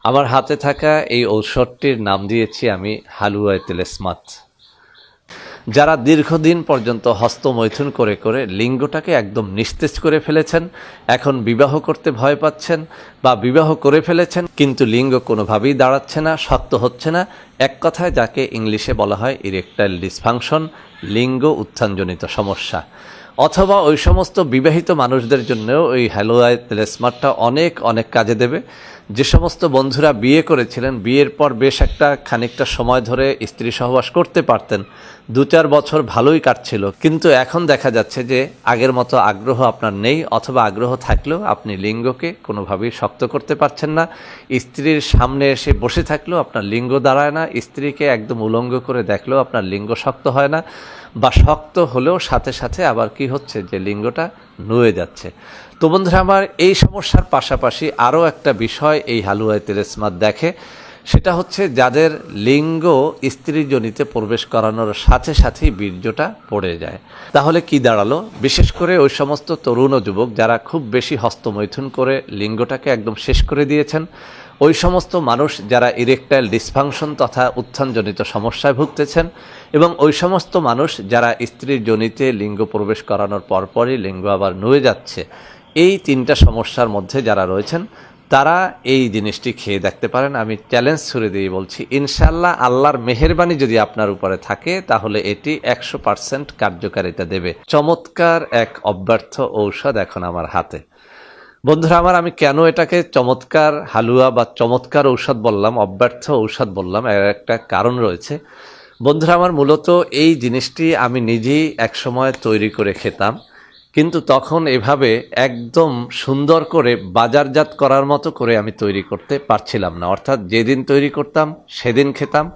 আমার হাতে থাকা এই ঔষধটির নাম দিয়েছি আমি হালুয়ায়ে তিলেস্মাত। যারা দীর্ঘদিন পর্যন্ত হস্তমৈথুন করে করে লিঙ্গটাকে একদম নিস্তেজ করে ফেলেছেন, এখন বিবাহ করতে ভয় পাচ্ছেন বা বিবাহ করে ফেলেছেন কিন্তু লিঙ্গ কোনোভাবেই দাঁড়াচ্ছে না, শক্ত হচ্ছে না, এক কথায় যাকে ইংলিশে বলা হয় ইরেকটাইল ডিসফাংশন, লিঙ্গ উত্থানজনিত সমস্যা। অথবা ওই সমস্ত বিবাহিত মানুষদের জন্যও ওই হালুয়ায়ে তিলেস্মাতটা অনেক অনেক কাজে দেবে। যে সমস্ত বন্ধুরা বিয়ে করেছিলেন, বিয়ের পর বেশ খানিকটা সময় ধরে স্ত্রী সহবাস করতে পারতেন, ২-৪ বছর ভালোই কাটছিল, কিন্তু এখন দেখা যাচ্ছে যে আগের মতো আগ্রহ আপনার নেই, অথবা আগ্রহ থাকলেও আপনি লিঙ্গকে কোনোভাবেই শক্ত করতে পারছেন না। স্ত্রীর সামনে এসে বসে থাকলেও আপনার লিঙ্গ দাঁড়ায় না, স্ত্রীকে একদম উলঙ্গ করে দেখলেও আপনার লিঙ্গ শক্ত হয় না, বা শক্ত হলেও সাথে সাথে আবার কি হচ্ছে যে লিঙ্গটা নুয়ে যাচ্ছে। তো বন্ধুরা আমার, এই সমস্যার পাশাপাশি আরও একটা বিষয় এই হালুয়ায়ে তিলেস্মাত দেখে, সেটা হচ্ছে যাদের লিঙ্গ স্ত্রীর যোনিতে প্রবেশ করানোর সাথে সাথেই বীর্যটা পড়ে যায়। তাহলে কি দাঁড়ালো? বিশেষ করে ওই সমস্ত তরুণ ও যুবক যারা খুব বেশি হস্তমৈথুন করে লিঙ্গটাকে একদম শেষ করে দিয়েছেন, ওই সমস্ত মানুষ যারা ইরেকটাইল ডিসফাংশন তথা উত্থানজনিত সমস্যায় ভুগতেছেন, এবং ওই সমস্ত মানুষ যারা স্ত্রীর যোনিতে লিঙ্গ প্রবেশ করানোর পরপরই লিঙ্গ আবার নুয়ে যাচ্ছে, এই তিনটা সমস্যার মধ্যে যারা রয়েছেন তারা এই জিনিসটি খেয়ে দেখতে পারেন। আমি চ্যালেঞ্জ ছুড়ে দিয়ে বলছি, ইনশাআল্লাহ আল্লাহর মেহেরবানি যদি আপনার উপরে থাকে তাহলে এটি 100% কার্যকারিতা দেবে। চমৎকার এক অব্যর্থ ঔষধ এখন আমার হাতে। বন্ধুরা আমার, আমি কেন এটাকে চমৎকার হালুয়া বা চমৎকার ঔষধ বললাম, অব্যর্থ ঔষধ বললাম, এর একটা কারণ রয়েছে। বন্ধুরা আমার, মূলত এই জিনিসটি আমি নিজেই একসময় তৈরি করে খেতাম, কিন্তু তখন এভাবে একদম সুন্দর করে বাজারজাত করার মতো করে আমি তৈরি করতে পারছিলাম না। অর্থাৎ যেদিন তৈরি করতাম সেদিন খেতাম,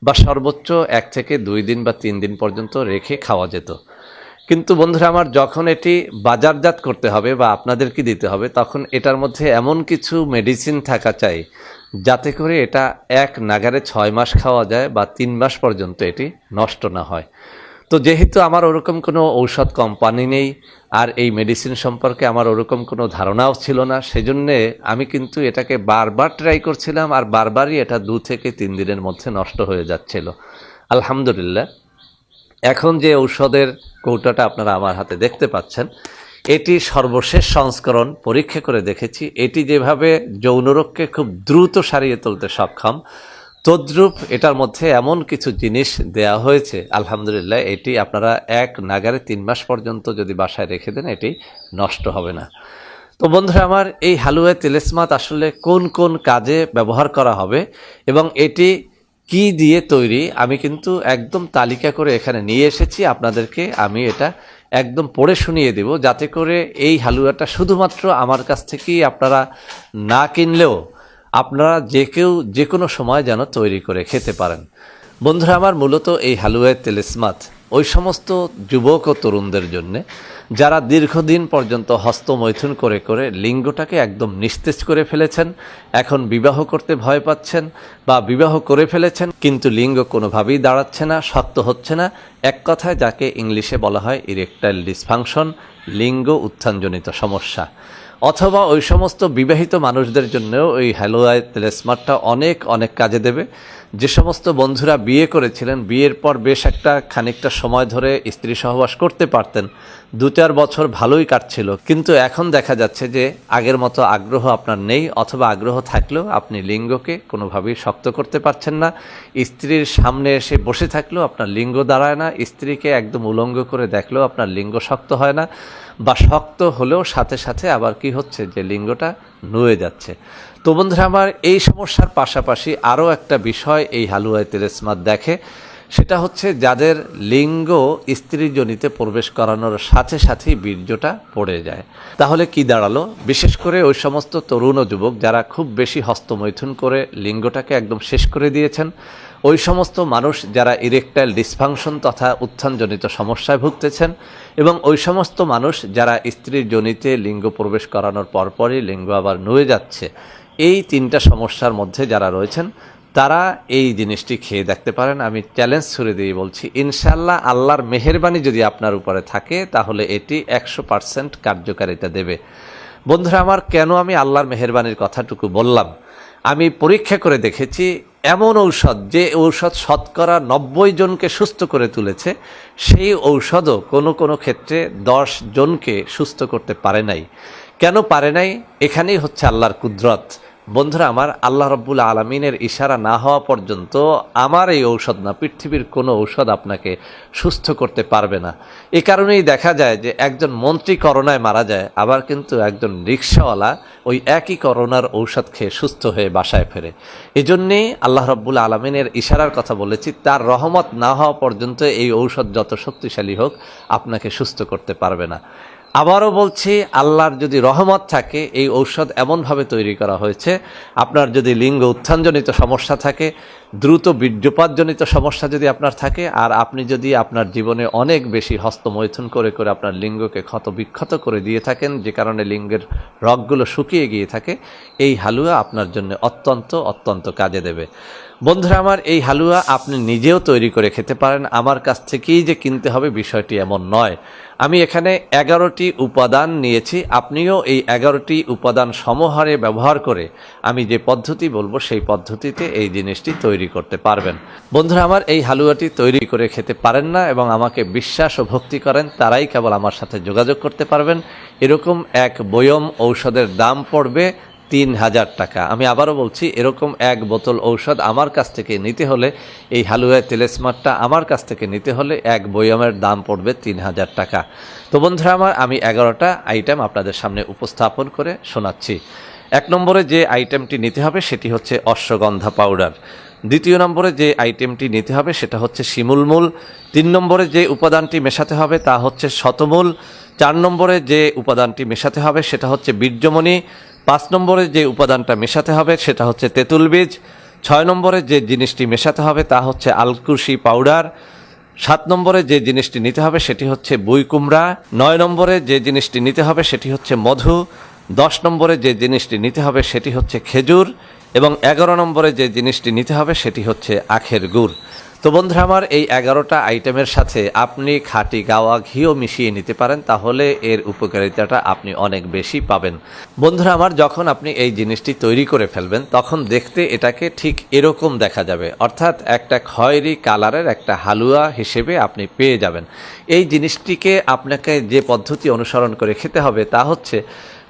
বা সর্বোচ্চ 1 থেকে 2 দিন বা 3 দিন পর্যন্ত রেখে খাওয়া যেত। কিন্তু বন্ধুরা আমার, যখন এটি বাজারজাত করতে হবে বা আপনাদেরকে দিতে হবে, তখন এটার মধ্যে এমন কিছু মেডিসিন থাকা চাই যাতে করে এটা এক নাগারে 6 মাস খাওয়া যায় বা 3 মাস পর্যন্ত এটি নষ্ট না হয়। তো যেহেতু আমার ওরকম কোনো ঔষধ কোম্পানি নেই, আর এই মেডিসিন সম্পর্কে আমার ওরকম কোনো ধারণাও ছিল না, সেজন্যে আমি কিন্তু এটাকে বারবার ট্রাই করছিলাম, আর বারবারই এটা 2 থেকে 3 দিনের মধ্যে নষ্ট হয়ে যাচ্ছিল। আলহামদুলিল্লাহ, এখন যে ঔষধের কৌটাটা আপনারা আমার হাতে দেখতে পাচ্ছেন, এটি সর্বশেষ সংস্করণ। পরীক্ষা করে দেখেছি এটি যেভাবে যৌনরোগকে খুব দ্রুত সারিয়ে তুলতে সক্ষম, তদ্রূপ এটার মধ্যে এমন কিছু জিনিস দেয়া হয়েছে, আলহামদুলিল্লাহ এটি আপনারা এক নাগারে 3 মাস পর্যন্ত যদি বাসায় রেখে দেন এটি নষ্ট হবে না। তো বন্ধুরা আমার, এই হালুয়ায়ে তিলেস্মাত আসলে কোন কোন কাজে ব্যবহার করা হবে এবং এটি কি দিয়ে তৈরি, আমি কিন্তু একদম তালিকা করে এখানে নিয়ে এসেছি। আপনাদেরকে আমি এটা একদম পড়ে শুনিয়ে দেব, যাতে করে এই হালুয়াটা শুধুমাত্র আমার কাছ থেকেই আপনারা না কিনলেও আপনারা যে কেউ যে কোনো সময় যেন তৈরি করে খেতে পারেন। বন্ধুরা আমার, মূলত এই হালুয়ায়ে তিলেস্মাত ওই সমস্ত যুবক ও তরুণদের জন্যে যারা দীর্ঘদিন পর্যন্ত হস্তমৈথুন করে করে লিঙ্গটাকে একদম নিস্তেজ করে ফেলেছেন, এখন বিবাহ করতে ভয় পাচ্ছেন বা বিবাহ করে ফেলেছেন কিন্তু লিঙ্গ কোনোভাবেই দাঁড়াচ্ছে না, শক্ত হচ্ছে না, এক কথায় যাকে ইংলিশে বলা হয় ইরেকটাইল ডিসফাংশন, লিঙ্গ উত্থানজনিত সমস্যা। অথবা ওই সমস্ত বিবাহিত মানুষদের জন্যও ওই হালুয়ায়ে তিলেস্মাতটা অনেক অনেক কাজে দেবে। যে সমস্ত বন্ধুরা বিয়ে করেছিলেন, বিয়ের পর বেশ খানিকটা সময় ধরে স্ত্রী সহবাস করতে পারতেন, 2-4 বছর ভালোই কাটছিল, কিন্তু এখন দেখা যাচ্ছে যে আগের মতো আগ্রহ আপনার নেই, অথবা আগ্রহ থাকলেও আপনি লিঙ্গকে কোনোভাবেই শক্ত করতে পারছেন না। স্ত্রীর সামনে এসে বসে থাকলেও আপনার লিঙ্গ দাঁড়ায় না, স্ত্রীকে একদম উলঙ্গ করে দেখলেও আপনার লিঙ্গ শক্ত হয় না, বা শক্ত হলেও সাথে সাথে আবার কি হচ্ছে যে লিঙ্গটা নুয়ে যাচ্ছে। তো বন্ধুরা আমার, এই সমস্যার পাশাপাশি আরও একটা বিষয় এই হালুয়ায়ে তিলেস্মাত দেখে, সেটা হচ্ছে যাদের লিঙ্গ স্ত্রীর যোনিতে প্রবেশ করানোর সাথে সাথেই বীর্যটা পড়ে যায়। তাহলে কি দাঁড়ালো? বিশেষ করে ওই সমস্ত তরুণ ও যুবক যারা খুব বেশি হস্তমৈথুন করে লিঙ্গটাকে একদম শেষ করে দিয়েছেন, ওই সমস্ত মানুষ যারা ইরেকটাইল ডিসফাংশন তথা উত্থানজনিত সমস্যায় ভুগতেছেন, এবং ওই সমস্ত মানুষ যারা স্ত্রীর যোনিতে লিঙ্গ প্রবেশ করানোর পরপরই লিঙ্গ আবার নুয়ে যাচ্ছে, এই তিনটা সমস্যার মধ্যে যারা রয়েছেন তারা এই জিনিসটি খেয়ে দেখতে পারেন। আমি চ্যালেঞ্জ ছুড়ে দিয়ে বলছি, ইনশাআল্লাহ আল্লাহর মেহেরবানি যদি আপনার উপরে থাকে তাহলে এটি 100% কার্যকারিতা দেবে। বন্ধুরা আমার, কেন আমি আল্লাহর মেহেরবানির কথাটুকু বললাম? আমি পরীক্ষা করে দেখেছি এমন ঔষধ যে ঔষধ শতকরা 90 জনকে সুস্থ করে তুলেছে, সেই ঔষধও কোনো কোনো ক্ষেত্রে 10 জনকে সুস্থ করতে পারে নাই। কেন পারে নাই? এখানেই হচ্ছে আল্লাহর কুদরত। বন্ধুরা আমার, আল্লাহ রাব্বুল আলামিনের ইশারা না হওয়া পর্যন্ত আমার এই ঔষধ না, পৃথিবীর কোনো ঔষধ আপনাকে সুস্থ করতে পারবে না। এই কারণেই দেখা যায় যে একজন মন্ত্রী করোনায় মারা যায়, আবার কিন্তু একজন রিকশাওয়ালা ওই একই করোনার ঔষধ খেয়ে সুস্থ হয়ে বাসায় ফেরে। এজন্যেই আল্লাহ রাব্বুল আলামিনের ইশারার কথা বলেছি, তার রহমত না হওয়া পর্যন্ত এই ঔষধ যত শক্তিশালী হোক আপনাকে সুস্থ করতে পারবে না। আবারও বলছি, আল্লাহর যদি রহমত থাকে, এই ঔষধ এমনভাবে তৈরি করা হয়েছে, আপনার যদি লিঙ্গ উত্থানজনিত সমস্যা থাকে, দ্রুত বীর্যপাতজনিত সমস্যা যদি আপনার থাকে, আর আপনি যদি আপনার জীবনে অনেক বেশি হস্তমৈথুন করে করে আপনার লিঙ্গকে ক্ষতবিক্ষত করে দিয়ে থাকেন, যে কারণে লিঙ্গের রগগুলো শুকিয়ে গিয়ে থাকে, এই হালুয়া আপনার জন্য অত্যন্ত অত্যন্ত কাজে দেবে। বন্ধুরা আমার, এই হালুয়া আপনি নিজেও তৈরি করে খেতে পারেন, আমার কাছ থেকেই যে কিনতে হবে বিষয়টি এমন নয়। আমি এখানে 11টি উপাদান নিয়েছি, আপনিও এই 11টি উপাদান সমহারে ব্যবহার করে আমি যে পদ্ধতি বলবো সেই পদ্ধতিতে এই জিনিসটি তৈরি করতে পারবেন। বন্ধুরা আমার, এই হালুয়াটি তৈরি করে খেতে পারেন না এবং আমাকে বিশ্বাস ও ভক্তি করেন, তারাই কেবল আমার সাথে যোগাযোগ করতে পারবেন। এরকম এক বয়ম ঔষধের দাম পড়বে 3000 টাকা। আমি আবারও বলছি, এরকম এক বোতল ঔষধ আমার কাছ থেকে নিতে হলে, এই হালুয়া তেলেসমাতটা আমার কাছ থেকে নিতে হলে এক বয়মের দাম পড়বে 3000 টাকা। তো বন্ধুরা আমার, আমি 11টা আইটেম আপনাদের সামনে উপস্থাপন করে শোনাচ্ছি। 1 নম্বরে যে আইটেমটি নিতে হবে সেটি হচ্ছে অশ্বগন্ধা পাউডার। 2 নম্বরে যে আইটেমটি নিতে হবে সেটা হচ্ছে শিমুল মূল। 3 নম্বরে যে উপাদানটি মেশাতে হবে তা হচ্ছে শতমূল। 4 নম্বরে যে উপাদানটি মেশাতে হবে সেটা হচ্ছে বীর্যমণি। 5 নম্বরে যে উপাদানটা মেশাতে হবে সেটা হচ্ছে তেঁতুল বীজ। 6 নম্বরে যে জিনিসটি মেশাতে হবে তা হচ্ছে আলকুশি পাউডার। 7 নম্বরে যে জিনিসটি নিতে হবে সেটি হচ্ছে বুই কুমড়া। 9 নম্বরে যে জিনিসটি নিতে হবে সেটি হচ্ছে মধু। 10 নম্বরে যে জিনিসটি নিতে হবে সেটি হচ্ছে খেজুর এবং 11 নম্বরে যে জিনিসটি নিতে হবে সেটি হচ্ছে আখের গুড়। তো বন্ধুরা আমার, এই 11টা আইটেমের সাথে আপনি খাঁটি গাওয়া ঘিও মিশিয়ে নিতে পারেন, তাহলে এর উপকারিতাটা আপনি অনেক বেশি পাবেন। বন্ধুরা আমার, যখন আপনি এই জিনিসটি তৈরি করে ফেলবেন তখন দেখতে এটাকে ঠিক এরকম দেখা যাবে, অর্থাৎ একটা খয়েরি কালারের একটা হালুয়া হিসেবে আপনি পেয়ে যাবেন। এই জিনিসটিকে আপনাকে যে পদ্ধতি অনুসরণ করে খেতে হবে তা হচ্ছে,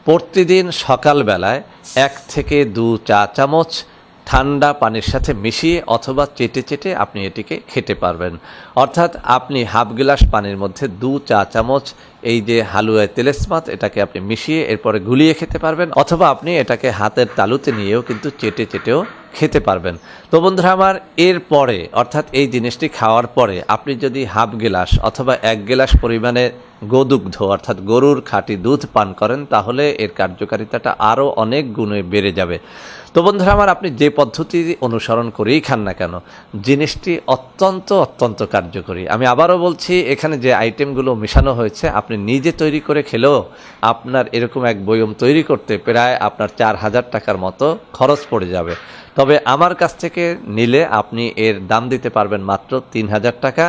প্রতিদিন সকালবেলায় 1 থেকে 2 চা চামচ ঠান্ডা পানির সাথে মিশিয়ে অথবা চেটে চেটে আপনি এটিকে খেতে পারবেন। অর্থাৎ আপনি হাফ গ্লাস পানির মধ্যে 2 চা চামচ এই যে হালুয়া তেলেসমাত, এটাকে আপনি মিশিয়ে এরপরে গুলিয়ে খেতে পারবেন, অথবা আপনি এটাকে হাতের তালুতে নিয়েও কিন্তু চেটে চেটেও খেতে পারবেন। তো বন্ধুরা আমার, এরপরে অর্থাৎ এই জিনিসটি খাওয়ার পরে আপনি যদি হাফ গ্লাস অথবা 1 গ্লাস পরিমাণে গোদুগ্ধ অর্থাৎ গরুর খাঁটি দুধ পান করেন, তাহলে এর কার্যকারিতাটা আরও অনেক গুণে বেড়ে যাবে। তো বন্ধুরা আমার, আপনি যে পদ্ধতি অনুসরণ করেই খান না কেন, জিনিসটি অত্যন্ত অত্যন্ত কার্যকরী। আমি আবারও বলছি, এখানে যে আইটেমগুলো মেশানো হয়েছে আপনি নিজে তৈরি করে খেলেও আপনার এরকম এক বয়ম তৈরি করতে প্রায় আপনার 4000 টাকার মতো খরচ পড়ে যাবে। তবে আমার কাছ থেকে নিলে আপনি এর দাম দিতে পারবেন মাত্র 3000 টাকা।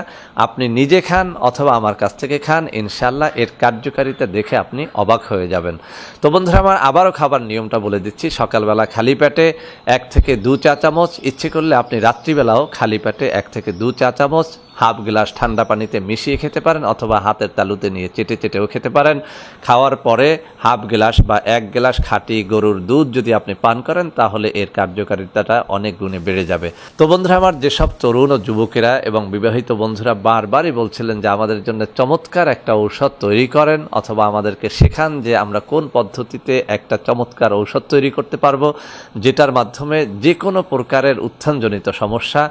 আপনি নিজে খান অথবা আমার কাছ থেকে খান, ইনশাল্লাহ এর কার্যকারিতা দেখে আপনি অবাক হয়ে যাবেন। তো বন্ধুরা আমার, আবারও খাবার নিয়মটা বলে দিচ্ছি। সকালবেলা খালি পেটে 1 থেকে 2 চা চামচ, ইচ্ছে করলে আপনি রাত্রিবেলাও খালি পেটে 1 থেকে 2 চা চামচ হাফ গ্লাস ঠান্ডা পানিতে মিশিয়ে খেতে পারেন, অথবা হাতের তালুতে নিয়ে চেটে চেটেও খেতে পারেন। খাওয়ার পরে হাফ গ্লাস বা 1 গ্লাস খাঁটি গরুর দুধ যদি আপনি পান করেন, তাহলে এর কার্যকারিতাটা অনেক গুণে বেড়ে যাবে। তো বন্ধুরা আমার, যেসব তরুণ ও যুবকেরা এবং বিবাহিত বন্ধুরা বারবারই বলছিলেন যে আমাদের জন্য চমৎকার একটা ঔষধ তৈরি করেন, অথবা আমাদেরকে শেখান যে আমরা কোন পদ্ধতিতে একটা চমৎকার ঔষধ তৈরি করতে পারবো, যেটার মাধ্যমে যে কোনো প্রকারের উত্থানজনিত সমস্যা,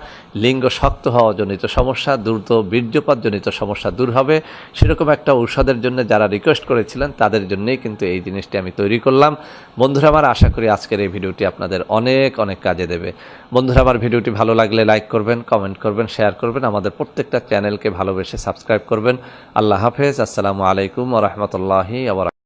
লিঙ্গ শক্ত হওয়া জনিত সমস্যা, দ্রুত বীর্যপাতজনিত সমস্যা দূর হবে, সেরকম একটা ঔষধের জন্য যারা রিকোয়েস্ট করেছিলেন তাদের জন্যই কিন্তু এই জিনিসটি আমি তৈরি করলাম। বন্ধুরা আমার, আশা করি আজকের এই ভিডিওটি আপনাদের অনেক অনেক কাজে দেবে। বন্ধুরা আমার, ভিডিওটি ভালো লাগলে লাইক করবেন, কমেন্ট করবেন, শেয়ার করবেন, আমাদের প্রত্যেকটা চ্যানেলকে ভালোবেসে সাবস্ক্রাইব করবেন। আল্লাহ হাফেজ। আসসালামু আলাইকুম ওয়া রাহমাতুল্লাহি ওয়া বারাকাতুহু।